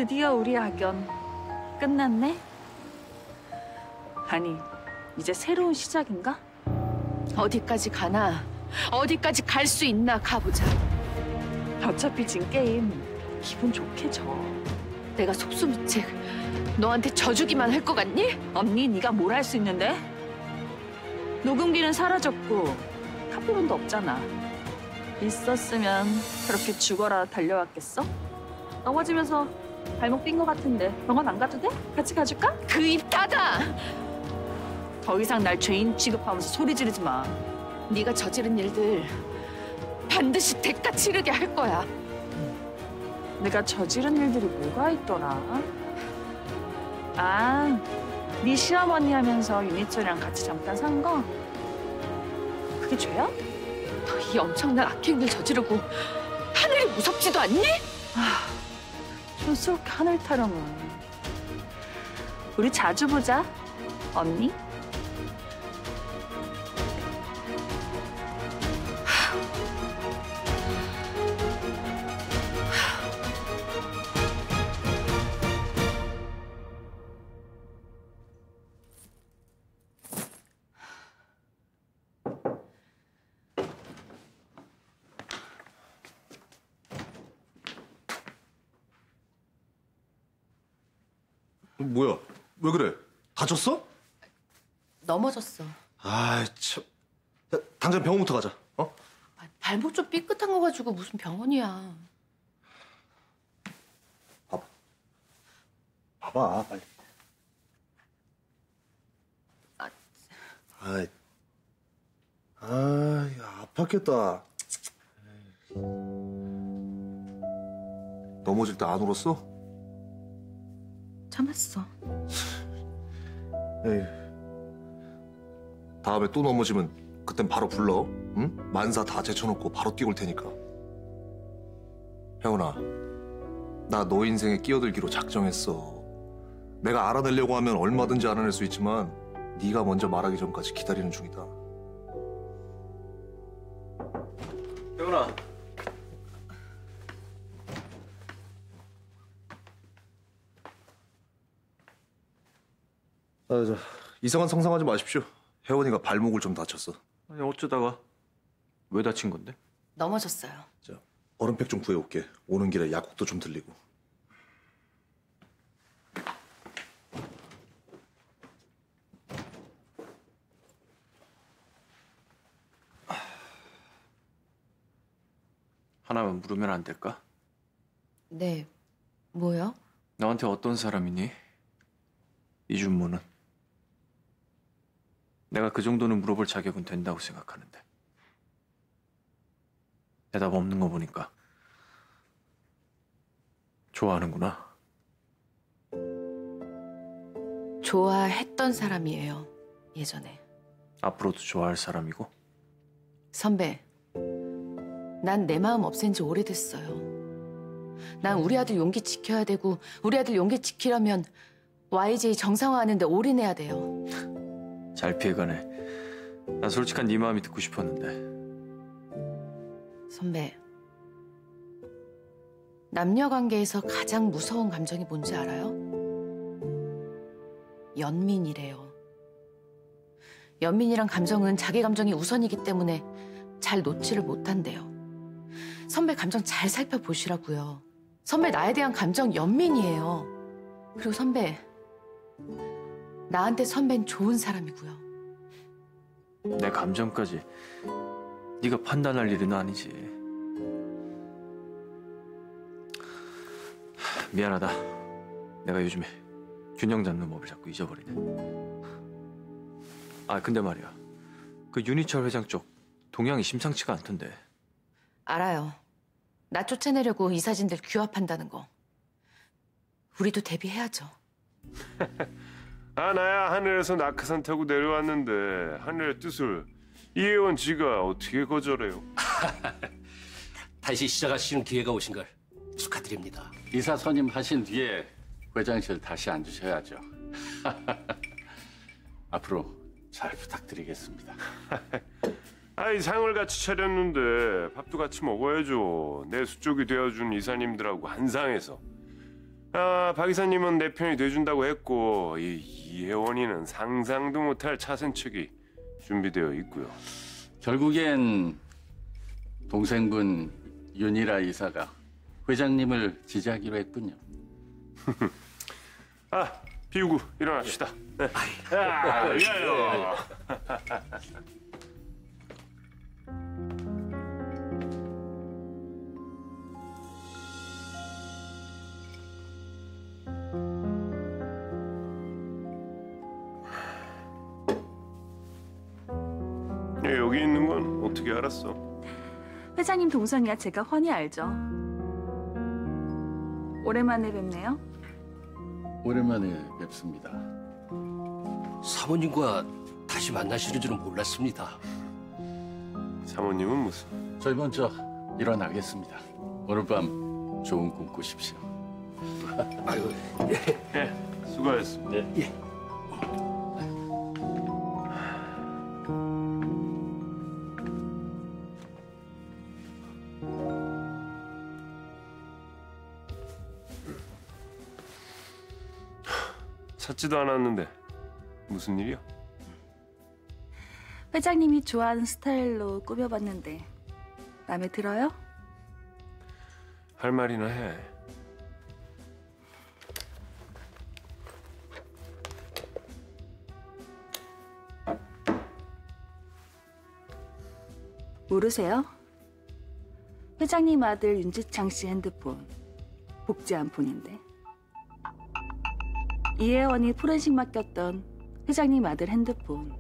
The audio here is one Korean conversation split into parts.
드디어 우리 악연 끝났네? 아니, 이제 새로운 시작인가? 어디까지 가나? 어디까지 갈 수 있나 가보자. 어차피 진 게임 기분 좋게 져. 내가 속수무책 너한테 져주기만 할 것 같니? 언니, 네가 뭘 할 수 있는데? 녹음기는 사라졌고 카피본도 없잖아. 있었으면 그렇게 죽어라 달려왔겠어? 넘어지면서 발목 삔 것 같은데 병원 안 가도 돼? 같이 가줄까? 그 입 닫아! 더 이상 날 죄인 취급하면서 소리 지르지 마. 네가 저지른 일들 반드시 대가 치르게 할 거야. 내가 저지른 일들이 뭐가 있더라? 아, 네 시어머니 하면서 유니철이랑 같이 잠깐 산 거? 그게 죄야? 너 이 엄청난 악행들 저지르고 하늘이 무섭지도 않니? 아, 촌스럽게 하늘 타령은. 우리 자주 보자, 언니. 뭐야? 왜 그래? 다쳤어? 넘어졌어. 아이 참. 야, 당장 병원부터 가자. 어? 발목 좀 삐끗한 거 가지고 무슨 병원이야. 봐봐 빨리. 아이, 아팠겠다. 넘어질 때 안 울었어? 참았어. 에휴. 다음에 또 넘어지면 그땐 바로 불러. 응? 만사 다 제쳐놓고 바로 뛰어올 테니까. 혜원아, 나 너 인생에 끼어들기로 작정했어. 내가 알아내려고 하면 얼마든지 알아낼 수 있지만 네가 먼저 말하기 전까지 기다리는 중이다. 혜원아. 이상한 상상하지 마십시오. 혜원이가 발목을 좀 다쳤어. 아니 어쩌다가 왜 다친 건데? 넘어졌어요. 자, 얼음팩 좀 구해올게. 오는 길에 약국도 좀 들리고. 하나만 물으면 안 될까? 네, 뭐요? 너한테 어떤 사람이니? 이준모는? 내가 그 정도는 물어볼 자격은 된다고 생각하는데. 대답 없는 거 보니까 좋아하는구나. 좋아했던 사람이에요, 예전에. 앞으로도 좋아할 사람이고? 선배, 난 내 마음 없앤 지 오래됐어요. 난 우리 아들 용기 지켜야 되고 우리 아들 용기 지키려면 YJ 정상화하는 데 올인해야 돼요. 잘 피해가네. 난 솔직한 네 마음이 듣고 싶었는데. 선배, 남녀 관계에서 가장 무서운 감정이 뭔지 알아요? 연민이래요. 연민이란 감정은 자기 감정이 우선이기 때문에 잘 놓지를 못한대요. 선배 감정 잘 살펴보시라고요. 선배 나에 대한 감정 연민이에요. 그리고 선배, 나한테 선배는 좋은 사람이고요. 내 감정까지 네가 판단할 일은 아니지. 미안하다. 내가 요즘에 균형 잡는 법을 자꾸 잊어버리네. 아 근데 말이야, 그 윤희철 회장 쪽 동향이 심상치가 않던데. 알아요. 나 쫓아내려고 이 사진들 규합한다는 거. 우리도 대비해야죠. 아, 나야 하늘에서 낙하산 타고 내려왔는데 하늘의 뜻을 이혜원 지가 어떻게 거절해요? 다시 시작하시는 기회가 오신 걸 축하드립니다. 이사 선임하신 뒤에 회장실 다시 앉으셔야죠. 앞으로 잘 부탁드리겠습니다. 아이, 상을 같이 차렸는데 밥도 같이 먹어야죠. 내 수족이 되어준 이사님들하고 한 상에서. 박 이사님은 내 편이 돼준다고 했고 이혜원이는 상상도 못할 차선책이 준비되어 있고요. 결국엔 동생분 윤희라 이사가 회장님을 지지하기로 했군요. 비우고 일어납시다. 네. 위하여. 여기 있는 건 어떻게 알았어? 회장님 동생이야 제가 훤히 알죠. 오랜만에 뵙네요. 오랜만에 뵙습니다. 사모님과 다시 만나시는 줄은 몰랐습니다. 사모님은 무슨? 저희 먼저 일어나겠습니다. 오늘 밤 좋은 꿈 꾸십시오. 아유, 수고하셨습니다. 찾지도 않았는데 무슨 일이야? 회장님이 좋아하는 스타일로 꾸며봤는데 마음에 들어요? 할 말이나 해. 모르세요? 회장님 아들 윤지창 씨 핸드폰 복제한 폰인데 이혜원이 포렌식 맡겼던 회장님 아들 핸드폰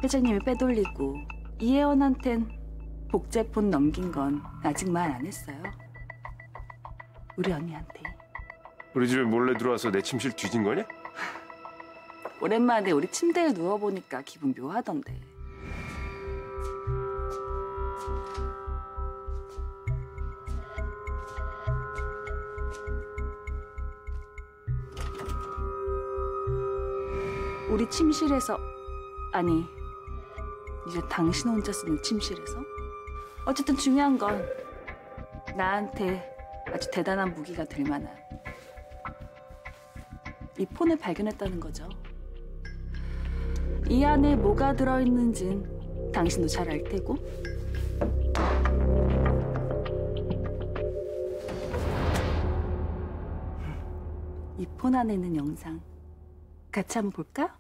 회장님이 빼돌리고 이혜원한텐 복제폰 넘긴 건 아직 말 안 했어요. 우리 언니한테. 우리 집에 몰래 들어와서 내 침실 뒤진 거냐? 오랜만에 우리 침대에 누워보니까 기분 묘하던데. 우리 침실에서 아니 이제 당신 혼자 쓰는 침실에서 어쨌든 중요한 건 나한테 아주 대단한 무기가 될 만한 이 폰을 발견했다는 거죠. 이 안에 뭐가 들어있는진 당신도 잘 알 테고 이 폰 안에 있는 영상 같이 한번 볼까?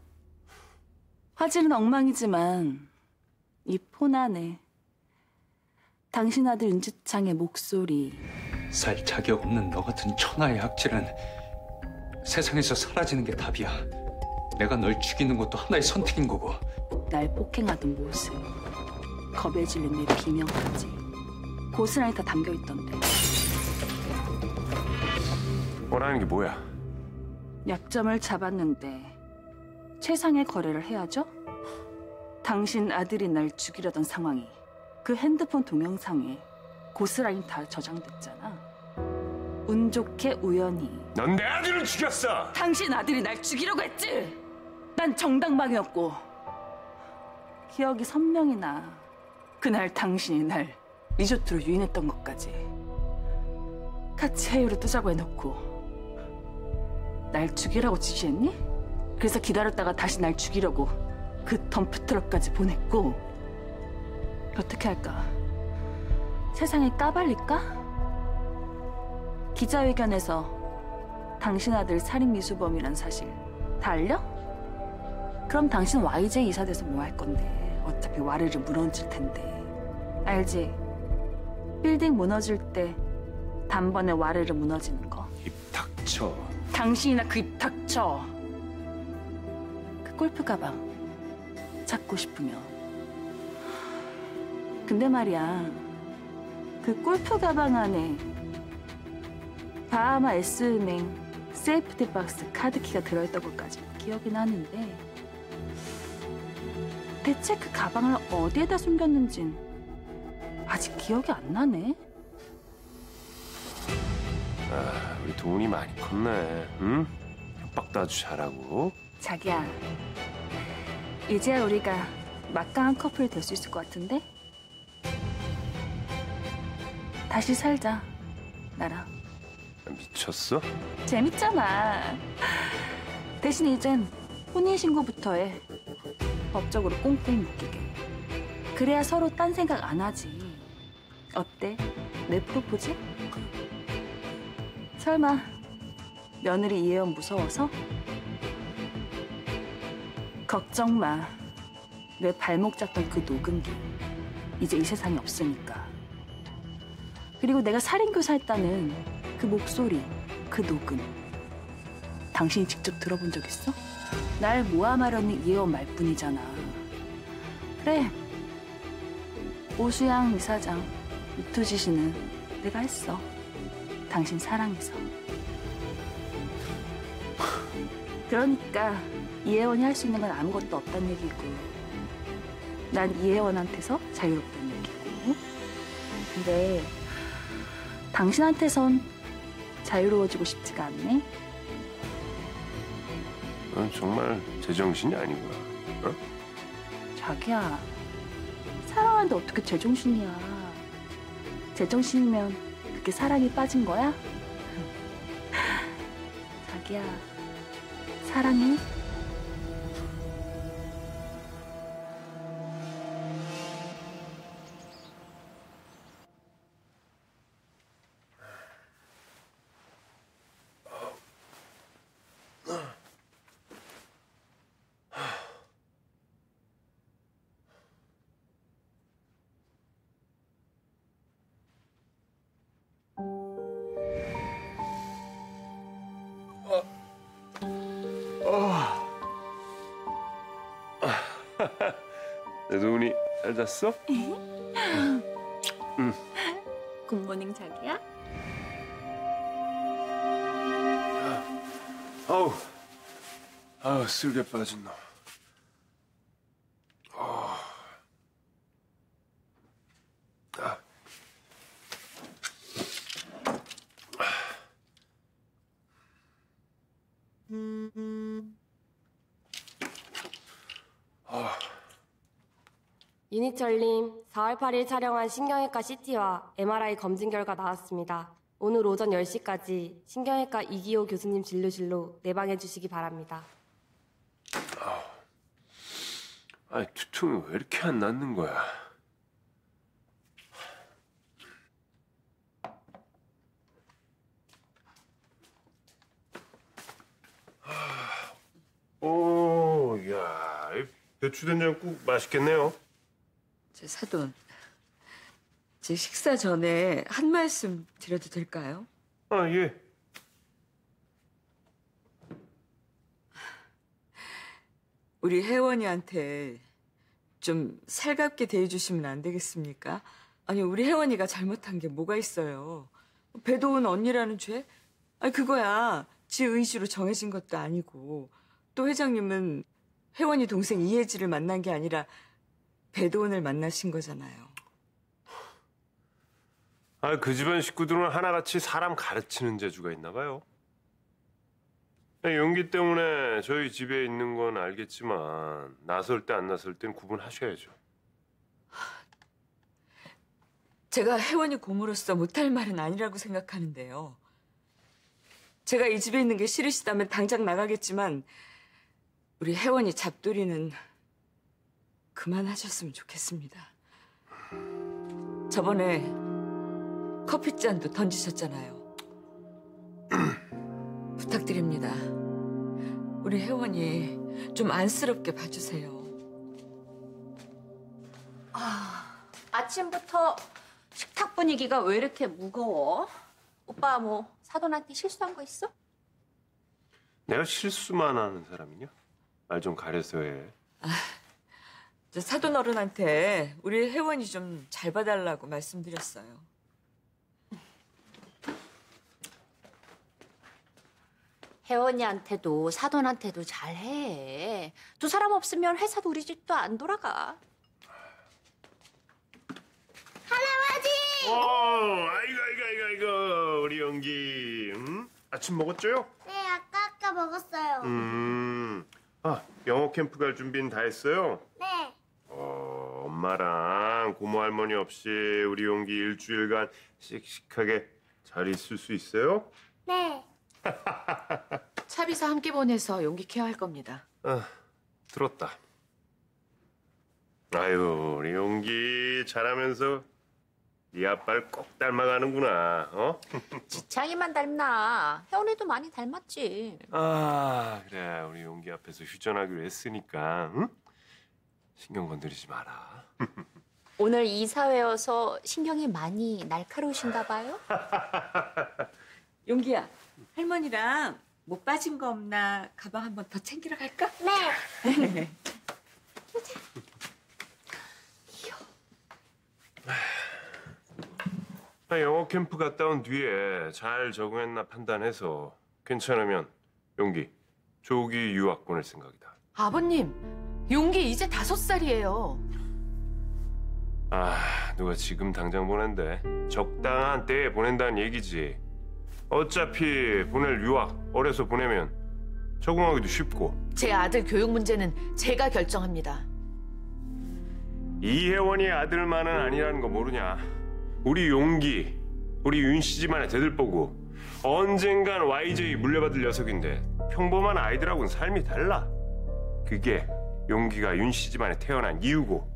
화질은 엉망이지만 이 폰 안에 당신 아들 윤지창의 목소리 살 자격 없는 너 같은 천하의 악질은 세상에서 사라지는 게 답이야. 내가 널 죽이는 것도 하나의 선택인 거고. 날 폭행하던 모습 겁에 질린 내 비명까지 고스란히 다 담겨있던데. 원하는 게 뭐야? 약점을 잡았는데 최상의 거래를 해야죠? 당신 아들이 날 죽이려던 상황이 그 핸드폰 동영상에 고스란히 다 저장됐잖아. 운 좋게 우연히 넌 내 아들을 죽였어! 당신 아들이 날 죽이려고 했지? 난 정당방위였고 기억이 선명히 나. 그날 당신이 날 리조트로 유인했던 것까지 같이 해유를 뜨자고 해놓고 날 죽이라고 지시했니? 그래서 기다렸다가 다시 날 죽이려고 그 덤프트럭까지 보냈고 어떻게 할까? 세상에 까발릴까? 기자회견에서 당신 아들 살인 미수범이란 사실 다 알려? 그럼 당신 YJ 이사 돼서 뭐 할 건데? 어차피 와르르 무너질 텐데. 알지? 빌딩 무너질 때 단번에 와르르 무너지는 거. 입 닥쳐. 당신이나 그 입 닥쳐. 그 골프 가방 찾고 싶으면. 근데 말이야, 그 골프 가방 안에 바하마 S은행 세이프티 박스 카드키가 들어있던 것까지 기억이 나는데 대체 그 가방을 어디에다 숨겼는진 아직 기억이 안 나네. 우리 돈이 많이 컸네. 응? 협박도 아주 잘하고. 자기야, 이제야 우리가 막강한 커플이 될 수 있을 것 같은데? 다시 살자, 나랑. 미쳤어? 재밌잖아. 대신 이젠 혼인신고부터 해. 법적으로 꽁꽁 묶이게. 그래야 서로 딴 생각 안 하지. 어때? 내 프로포즈? 설마 며느리 이혜원 무서워서? 걱정 마. 내 발목 잡던 그 녹음기 이제 이 세상에 없으니까. 그리고 내가 살인교사했다는 그 목소리, 그 녹음 당신이 직접 들어본 적 있어? 날 모함하려는 이혜원 말뿐이잖아. 그래, 오수양 이사장 이투지 씨는 내가 했어. 당신 사랑해서. 그러니까 이혜원이 할 수 있는 건 아무것도 없단 얘기고, 난 이혜원한테서 자유롭다는 얘기고. 근데 당신한테선 자유로워지고 싶지가 않네. 넌 정말 제정신이 아니구나. 어? 자기야, 사랑하는데 어떻게 제정신이야. 제정신이면 그게 사랑에 빠진 거야? 자기야, 사랑해. 내 도훈이 잘 잤어? 굿모닝 자기야. 아우 쓸개 빠진 놈. 유니철님, 4월 8일 촬영한 신경외과 CT와 MRI 검진 결과 나왔습니다. 오늘 오전 10시까지 신경외과 이기호 교수님 진료실로 내방해 주시기 바랍니다. 아니 두통이 왜 이렇게 안 낫는 거야? 오, 야, 이 배추된장국 맛있겠네요. 저 사돈, 제 식사 전에 한 말씀 드려도 될까요? 아, 예. 우리 혜원이한테 좀 살갑게 대해주시면 안 되겠습니까? 아니, 우리 혜원이가 잘못한 게 뭐가 있어요? 배도운 언니라는 죄? 아니, 그거야 지 의지로 정해진 것도 아니고, 또 회장님은 혜원이 동생 이혜지를 만난 게 아니라 배도운을 만나신 거잖아요. 아, 그 집안 식구들은 하나같이 사람 가르치는 재주가 있나 봐요. 용기 때문에 저희 집에 있는 건 알겠지만 나설 때 안 나설 땐 구분하셔야죠. 제가 혜원이 고모로서 못할 말은 아니라고 생각하는데요. 제가 이 집에 있는 게 싫으시다면 당장 나가겠지만 우리 혜원이 잡돌이는 그만하셨으면 좋겠습니다. 저번에 커피잔도 던지셨잖아요. 부탁드립니다. 우리 혜원이 좀 안쓰럽게 봐주세요. 아침부터 식탁 분위기가 왜 이렇게 무거워? 오빠 뭐 사돈한테 실수한 거 있어? 내가 실수만 하는 사람이냐? 말 좀 가려서 해. 저 사돈 어른한테 우리 혜원이 좀 잘 봐달라고 말씀드렸어요. 혜원이한테도 사돈한테도 잘해. 두 사람 없으면 회사도 우리 집도 안 돌아가. 아이고, 우리 연기. 아침 먹었죠요? 네, 아까 먹었어요. 영어 캠프 갈 준비는 다 했어요? 네. 엄마랑 고모 할머니 없이 우리 용기 일주일간 씩씩하게 잘 있을 수 있어요? 네. 차비서 함께 보내서 용기 케어할 겁니다. 들었다. 아유, 우리 용기 잘하면서 네 아빠를 꼭 닮아가는구나. 어? 지창이만 닮나. 혜원이도 많이 닮았지. 아, 그래. 우리 용기 앞에서 휴전하기로 했으니까 응? 신경 건드리지 마라. 오늘 이사회여서 신경이 많이 날카로우신가 봐요? 용기야, 할머니랑 못 빠진 거 없나 가방 한 번 더 챙기러 갈까? 네. 영어 캠프 갔다 온 뒤에 잘 적응했나 판단해서 괜찮으면 용기 조기 유학 보낼 생각이다. 아버님, 용기 이제 5살이에요. 아, 누가 지금 당장 보낸대. 적당한 때에 보낸다는 얘기지. 어차피 보낼 유학 어려서 보내면 적응하기도 쉽고. 제 아들 교육 문제는 제가 결정합니다. 이혜원이 아들만은 아니라는 거 모르냐. 우리 용기, 우리 윤씨 집안의 대들보고 언젠간 YJ 물려받을 녀석인데 평범한 아이들하고는 삶이 달라. 그게 용기가 윤씨 집안에 태어난 이유고.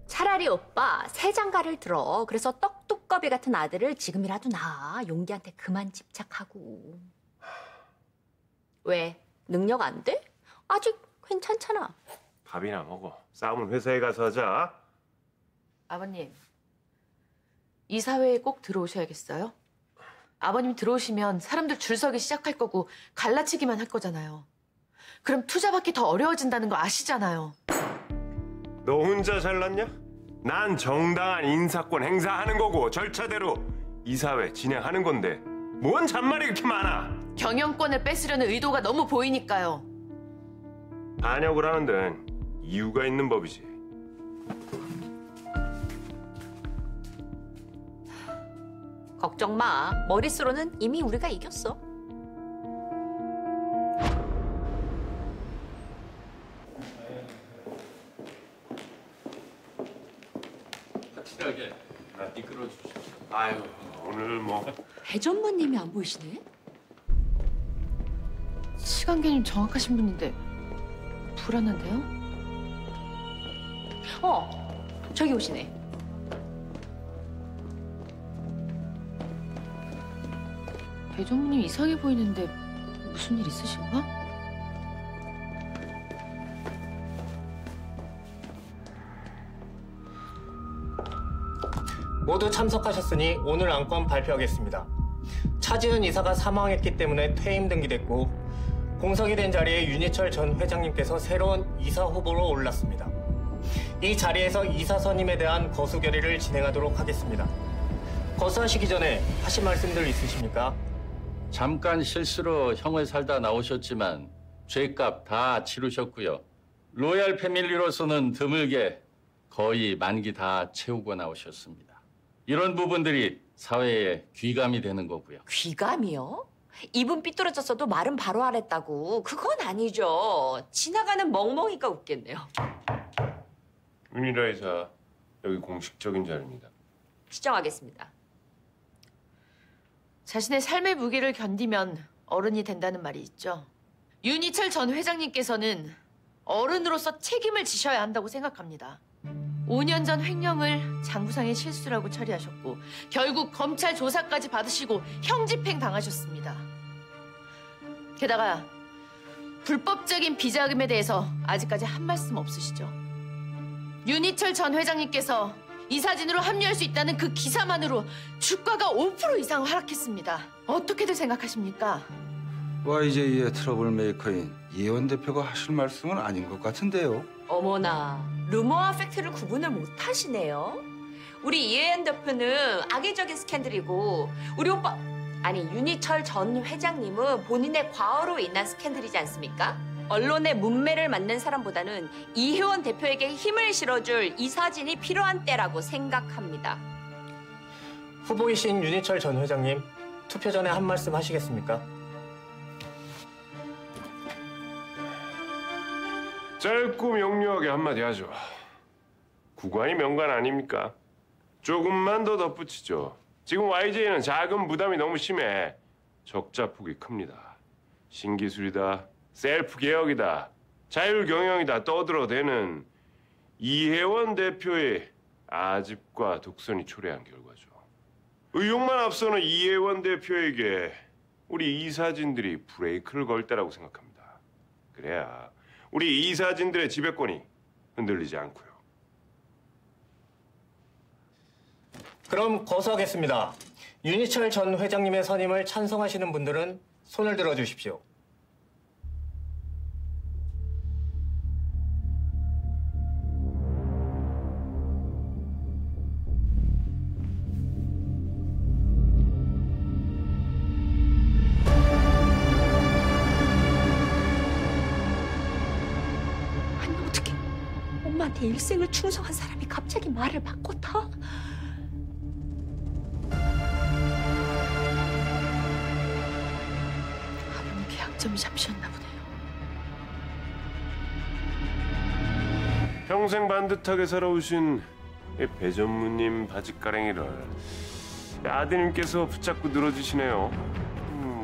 차라리 오빠 새 장가를 들어. 그래서 떡두꺼비 같은 아들을 지금이라도 낳아. 용기한테 그만 집착하고. 왜? 능력 안 돼? 아직 괜찮잖아. 밥이나 먹어. 싸움은 회사에 가서 하자. 아버님, 이사회에 꼭 들어오셔야겠어요? 아버님 들어오시면 사람들 줄 서기 시작할 거고 갈라치기만 할 거잖아요. 그럼 투자받기 더 어려워진다는 거 아시잖아요. 너 혼자 잘났냐? 난 정당한 인사권 행사하는 거고 절차대로 이사회 진행하는 건데 뭔 잔말이 그렇게 많아? 경영권을 뺏으려는 의도가 너무 보이니까요. 반역을 하는 데는 이유가 있는 법이지. 걱정 마. 머릿수로는 이미 우리가 이겼어. 확실하게 이끌어 주십시오. 아유, 오늘 뭐 배 전무님이 안 보이시네? 시간 개념 정확하신 분인데 불안한데요? 저기 오시네. 배종무님 이상해 보이는데 무슨 일 있으신가? 모두 참석하셨으니 오늘 안건 발표하겠습니다. 차지은 이사가 사망했기 때문에 퇴임 등기됐고 공석이 된 자리에 윤희철 전 회장님께서 새로운 이사 후보로 올랐습니다. 이 자리에서 이사 선임에 대한 거수 결의를 진행하도록 하겠습니다. 거수하시기 전에 하실 말씀들 있으십니까? 잠깐 실수로 형을 살다 나오셨지만 죄값 다 치르셨고요. 로얄 패밀리로서는 드물게 거의 만기 다 채우고 나오셨습니다. 이런 부분들이 사회에 귀감이 되는 거고요. 귀감이요? 입은 삐뚤어졌어도 말은 바로 하랬다고. 그건 아니죠. 지나가는 멍멍이가 웃겠네요. 윤희라 이사 여기 공식적인 자리입니다. 시정하겠습니다. 자신의 삶의 무게를 견디면 어른이 된다는 말이 있죠. 윤희철 전 회장님께서는 어른으로서 책임을 지셔야 한다고 생각합니다. 5년 전 횡령을 장부상의 실수라고 처리하셨고 결국 검찰 조사까지 받으시고 형집행 당하셨습니다. 게다가 불법적인 비자금에 대해서 아직까지 한 말씀 없으시죠. 윤희철 전 회장님께서 이사진으로 합류할 수 있다는 그 기사만으로 주가가 5% 이상 하락했습니다. 어떻게들 생각하십니까? YJ의 트러블 메이커인 이혜원 대표가 하실 말씀은 아닌 것 같은데요. 어머나, 루머와 팩트를 구분을 못하시네요. 우리 이혜연 대표는 악의적인 스캔들이고 우리 오빠, 아니 윤희철 전 회장님은 본인의 과오로 인한 스캔들이지 않습니까? 언론의 문매를 맡는 사람보다는 이혜원 대표에게 힘을 실어줄 이사진이 필요한 때라고 생각합니다. 후보이신 윤희철 전 회장님, 투표 전에 한 말씀 하시겠습니까? 짧고 명료하게 한마디 하죠. 구관이 명관 아닙니까? 조금만 더 덧붙이죠. 지금 YJ는 자금 부담이 너무 심해. 적자폭이 큽니다. 신기술이다, 셀프 개혁이다, 자율 경영이다 떠들어대는 이혜원 대표의 아집과 독선이 초래한 결과죠. 의욕만 앞서는 이혜원 대표에게 우리 이사진들이 브레이크를 걸 때라고 생각합니다. 그래야 우리 이사진들의 지배권이 흔들리지 않고요. 그럼 거부하겠습니다. 윤희철 전 회장님의 선임을 찬성하시는 분들은 손을 들어주십시오. 아니 어떻게 엄마한테 일생을 충성한 사람이 갑자기 말을 바꿔타? 아버님 계약점이 잡히셨나 보네요. 평생 반듯하게 살아오신 이 배전무님 바짓가랭이를 아드님께서 붙잡고 늘어지시네요.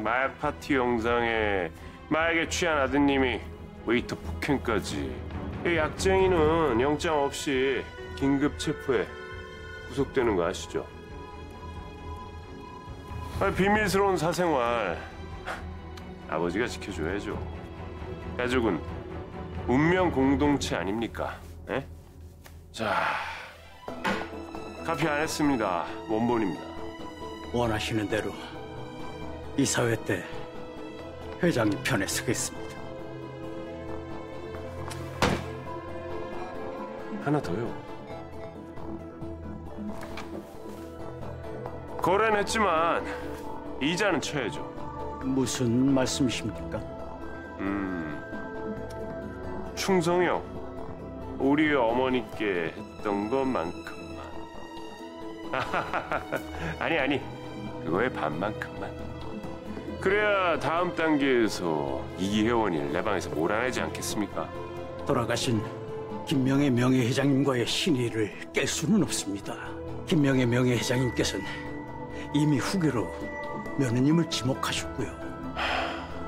마약 파티 영상에 마약에 취한 아드님이 웨이터 폭행까지. 이 약쟁이는 영장 없이 긴급 체포해 구속되는 거 아시죠? 비밀스러운 사생활 아버지가 지켜줘야죠. 가족은 운명 공동체 아닙니까? 에? 자, 카피 안 했습니다. 원본입니다. 원하시는 대로 이사회 때 회장님 편에 서겠습니다. 하나 더요. 거래는 했지만 이자는 쳐야죠. 무슨 말씀이십니까? 충성이요. 우리 어머니께 했던 것만큼만. 아니 그거의 반만큼만. 그래야 다음 단계에서 이기회원이 내 방에서 몰아내지 않겠습니까? 돌아가신 김명애 명예회장님과의 신의를 깰 수는 없습니다. 김명애 명예회장님께서는 이미 후계로 며느님을 지목하셨고요.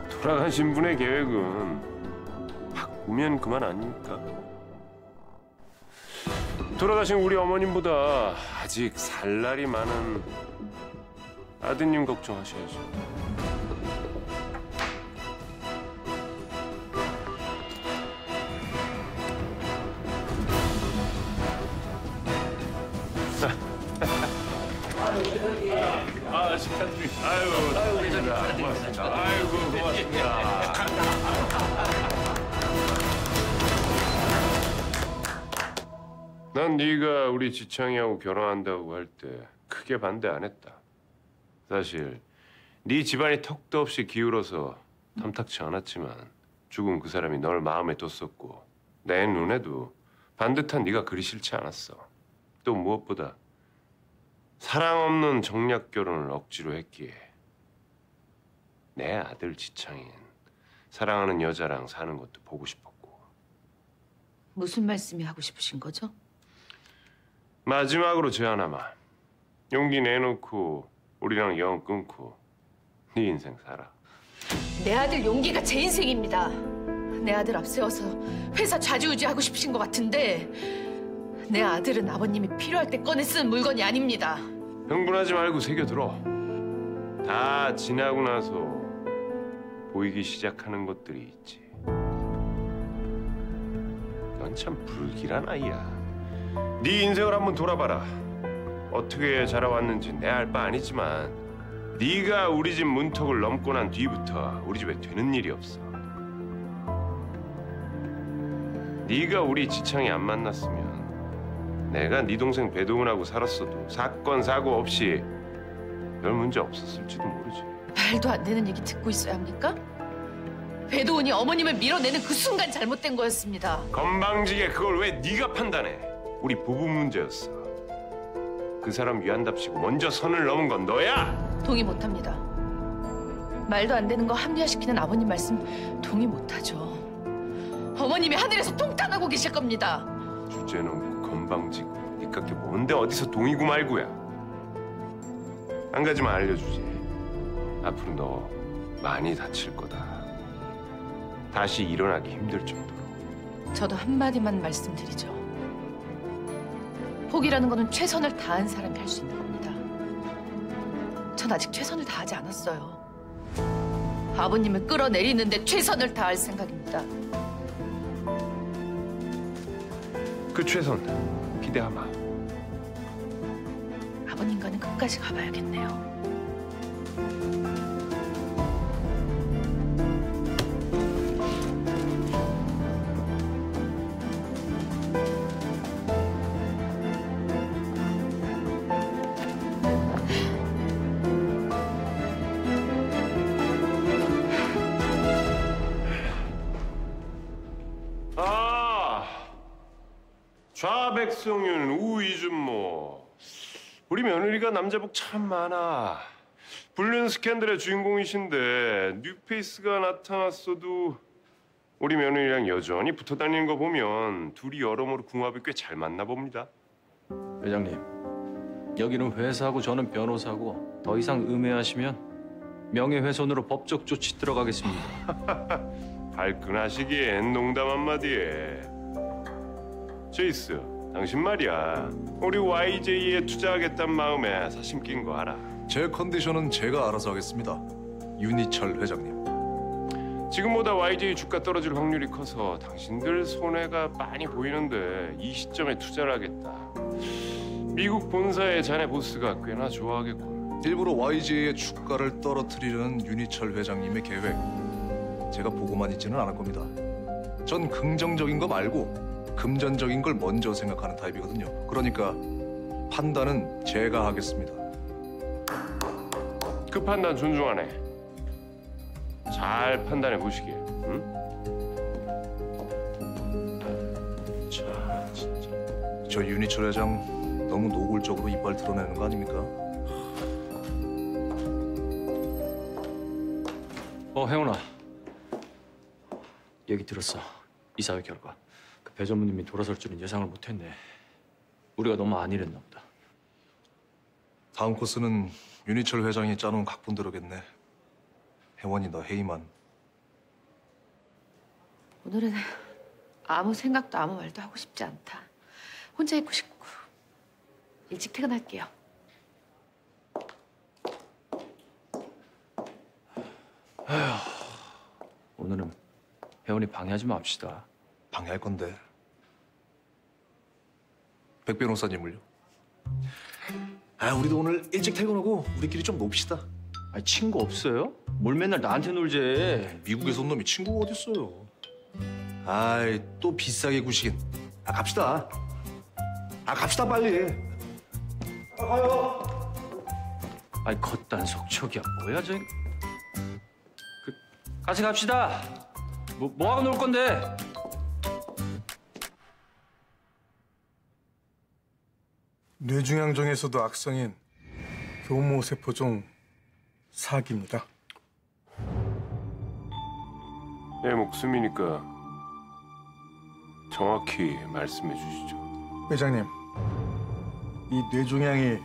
돌아가신 분의 계획은 바꾸면 그만 아닙니까? 돌아가신 우리 어머님보다 아직 살 날이 많은 아드님 걱정하셔야죠. 축하드립니다. 아이고, 고맙습니다. 아이고, 고맙습니다. 난 네가 우리 지창이하고 결혼한다고 할 때 크게 반대 안 했다. 사실 네 집안이 턱도 없이 기울어서 탐탁치 않았지만 죽은 그 사람이 널 마음에 뒀었고 내 눈에도 반듯한 네가 그리 싫지 않았어. 또 무엇보다 사랑 없는 정략 결혼을 억지로 했기에 내 아들 지창인 사랑하는 여자랑 사는 것도 보고 싶었고. 무슨 말씀이 하고 싶으신 거죠? 마지막으로 제안 하마. 용기 내놓고 우리랑 영 끊고 네 인생 살아. 내 아들 용기가 제 인생입니다. 내 아들 앞세워서 회사 좌지우지하고 싶으신 것 같은데 내 아들은 아버님이 필요할 때 꺼내 쓰는 물건이 아닙니다. 흥분하지 말고 새겨들어. 다 지나고 나서 보이기 시작하는 것들이 있지. 넌 참 불길한 아이야. 네 인생을 한번 돌아봐라. 어떻게 자라왔는지 내 알 바 아니지만 네가 우리 집 문턱을 넘고 난 뒤부터 우리 집에 되는 일이 없어. 네가 우리 지창이 안 만났으면 내가 네 동생 배동훈하고 살았어도 사건 사고 없이 별 문제 없었을지도 모르지. 말도 안 되는 얘기 듣고 있어야 합니까? 배도훈이 어머님을 밀어내는 그 순간 잘못된 거였습니다. 건방지게 그걸 왜 네가 판단해? 우리 부부 문제였어. 그 사람 위한답시고 먼저 선을 넘은 건 너야. 동의 못합니다. 말도 안 되는 거 합리화시키는 아버님 말씀 동의 못하죠. 어머님이 하늘에서 통탄하고 계실 겁니다. 주제 넘고 건방지고 니깎게 뭔데 어디서 동의고 말고야. 한 가지만 알려주지. 앞으로 너 많이 다칠 거다. 다시 일어나기 힘들 정도로. 저도 한마디만 말씀드리죠. 포기라는 거는 최선을 다한 사람이 할 수 있는 겁니다. 전 아직 최선을 다하지 않았어요. 아버님을 끌어내리는데 최선을 다할 생각입니다. 그 최선 기대하마. 아버님과는 끝까지 가봐야겠네요. 좌백성윤, 우이준모. 우리 며느리가 남자복 참 많아. 불륜 스캔들의 주인공이신데 뉴페이스가 나타났어도 우리 며느리랑 여전히 붙어 다니는 거 보면 둘이 여러모로 궁합이 꽤 잘 맞나 봅니다. 회장님, 여기는 회사고 저는 변호사고 더 이상 음해하시면 명예훼손으로 법적 조치 들어가겠습니다. 발끈하시기엔 농담 한마디에. 제이스, 당신 말이야. 우리 YJ에 투자하겠다는 마음에 사심 낀 거 알아? 제 컨디션은 제가 알아서 하겠습니다. 윤희철 회장님. 지금보다 YJ 주가 떨어질 확률이 커서 당신들 손해가 많이 보이는데 이 시점에 투자를 하겠다. 미국 본사의 자네 보스가 꽤나 좋아하겠군. 일부러 YJ의 주가를 떨어뜨리는 윤희철 회장님의 계획, 제가 보고만 있지는 않을 겁니다. 전 긍정적인 거 말고 금전적인 걸 먼저 생각하는 타입이거든요. 그러니까 판단은 제가 하겠습니다. 그 판단 존중하네. 잘 판단해 보시게. 응? 자, 진짜. 저 윤희철 회장 너무 노골적으로 이빨 드러내는 거 아닙니까? 혜원아. 얘기 들었어. 이사회 결과. 그 배 전무님이 돌아설 줄은 예상을 못했네. 우리가 너무 안일했나 보다. 다음 코스는 윤희철 회장이 짜놓은 각본대로겠네. 혜원이 너 회의만. 오늘은 아무 생각도 아무 말도 하고 싶지 않다. 혼자 있고 싶고. 일찍 퇴근할게요. 아휴, 오늘은 혜원이 방해하지 맙시다. 방해할 건데. 백 변호사님을요? 우리도 오늘 일찍 퇴근하고 우리끼리 좀 놉시다. 아니, 친구 없어요? 뭘 맨날 나한테 놀지? 미국에서 온 놈이 친구가 어딨어요. 또 비싸게 구시긴. 갑시다. 갑시다 빨리. 가요. 아니, 겉단 속촉이야. 뭐야, 저. 같이 갑시다. 뭐 하고 놀 건데? 뇌중양종에서도 악성인 교모세포종 4기입니다. 내 목숨이니까 정확히 말씀해 주시죠. 회장님, 이 뇌종양이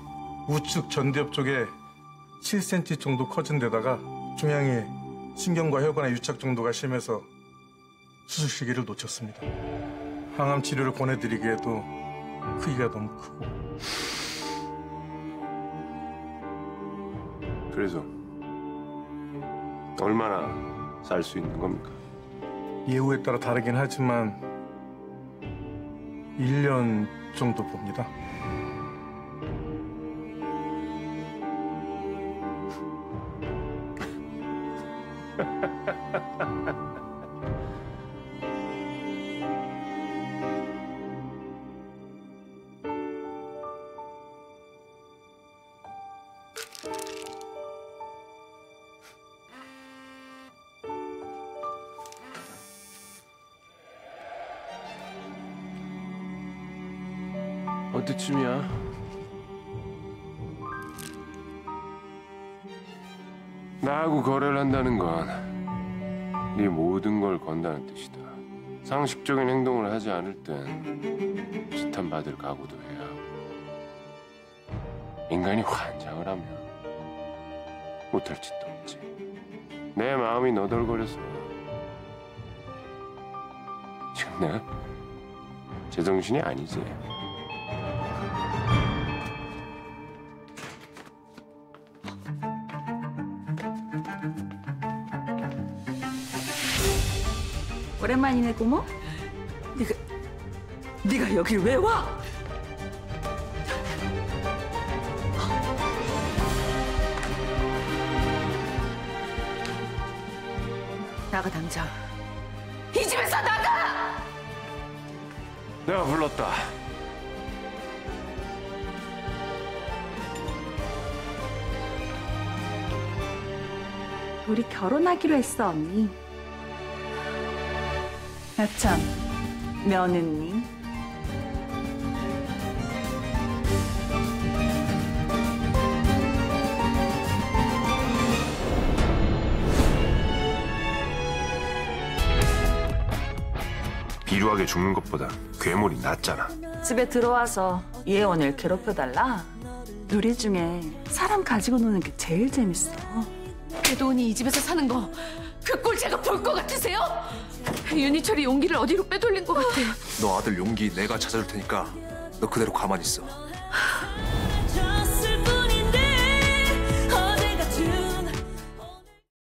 우측 전두엽 쪽에 7cm 정도 커진 데다가 종양이 신경과 혈관에 유착 정도가 심해서 수술 시기를 놓쳤습니다. 항암 치료를 권해드리기에도 크기가 너무 크고. 그래서 얼마나 살 수 있는 겁니까? 예후에 따라 다르긴 하지만 1년 정도 봅니다. 어때쯤이야? 나하고 거래를 한다는 건 네 모든 걸 건다는 뜻이다. 상식적인 행동을 하지 않을 땐 지탄받을 각오도 해야 하고. 인간이 환장을 하면 못할 짓도 없지. 내 마음이 너덜거려서 지금 내가 제정신이 아니지. 오랜만이네, 고모? 네가 여길 왜 와? 나가 당장. 이 집에서 나가! 내가 불렀다. 우리 결혼하기로 했어, 언니. 아참, 며느님. 비루하게 죽는 것보다 괴물이 낫잖아. 집에 들어와서 이혜원을 괴롭혀달라? 누리 중에 사람 가지고 노는 게 제일 재밌어. 배도훈이 이 집에서 사는 거 그 꼴 제가 볼 것 같으세요? 윤희철이 용기를 어디로 빼돌린 것 같아요. 너 아들 용기 내가 찾아줄 테니까 너 그대로 가만히 있어.